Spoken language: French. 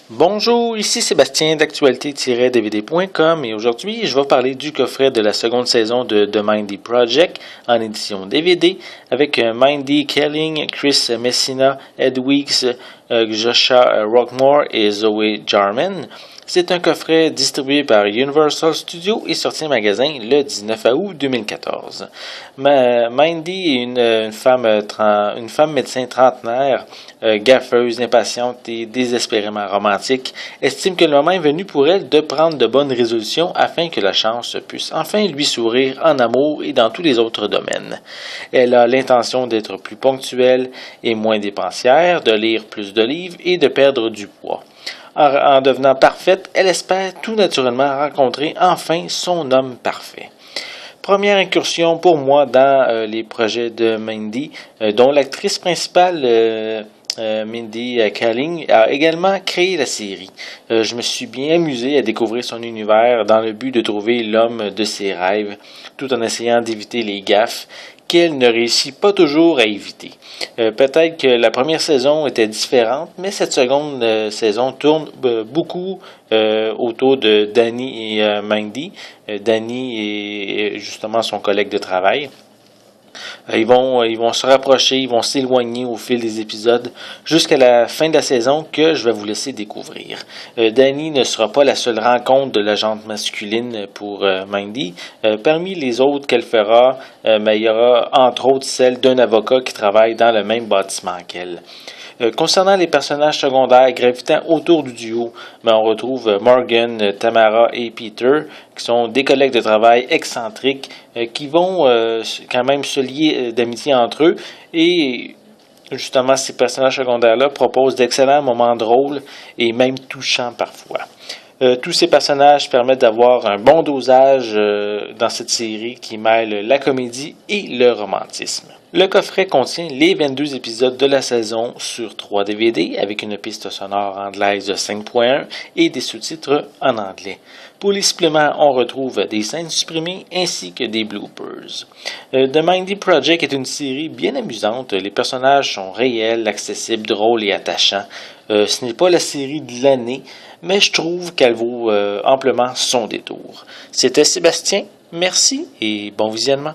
Bonjour, ici Sébastien d'actualité-dvd.com et aujourd'hui je vais parler du coffret de la seconde saison de The Mindy Project en édition DVD avec Mindy Kaling, Chris Messina, Ed Weeks, Joshua Rockmore et Zoe Jarman. C'est un coffret distribué par Universal Studios et sorti en magasin le 19 août 2014. Mindy est une femme médecin trentenaire, gaffeuse, impatiente et désespérément romantique, estime que le moment est venu pour elle de prendre de bonnes résolutions afin que la chance puisse enfin lui sourire en amour et dans tous les autres domaines. Elle a l'intention d'être plus ponctuelle et moins dépensière, de lire plus de livres et de perdre du poids. En devenant parfaite, elle espère tout naturellement rencontrer enfin son homme parfait. Première incursion pour moi dans les projets de Mindy, dont l'actrice principale Mindy Kaling a également créé la série. Je me suis bien amusé à découvrir son univers dans le but de trouver l'homme de ses rêves, tout en essayant d'éviter les gaffes qu'elle ne réussit pas toujours à éviter. Peut-être que la première saison était différente, mais cette seconde saison tourne beaucoup autour de Danny et Mindy. Danny est justement son collègue de travail. Ils vont se rapprocher, ils vont s'éloigner au fil des épisodes jusqu'à la fin de la saison que je vais vous laisser découvrir. Danny ne sera pas la seule rencontre de la jante masculine pour Mindy. Parmi les autres qu'elle fera, il y aura entre autres celle d'un avocat qui travaille dans le même bâtiment qu'elle. Concernant les personnages secondaires gravitant autour du duo, on retrouve Morgan, Tamara et Peter, qui sont des collègues de travail excentriques qui vont quand même se lier d'amitié entre eux et justement ces personnages secondaires-là proposent d'excellents moments drôles et même touchants parfois. Tous ces personnages permettent d'avoir un bon dosage dans cette série qui mêle la comédie et le romantisme. Le coffret contient les 22 épisodes de la saison sur 3 DVD avec une piste sonore anglaise de 5.1 et des sous-titres en anglais. Pour les suppléments, on retrouve des scènes supprimées ainsi que des bloopers. The Mindy Project est une série bien amusante. Les personnages sont réels, accessibles, drôles et attachants. Ce n'est pas la série de l'année, mais je trouve qu'elle vaut amplement son détour. C'était Sébastien, merci et bon visionnement.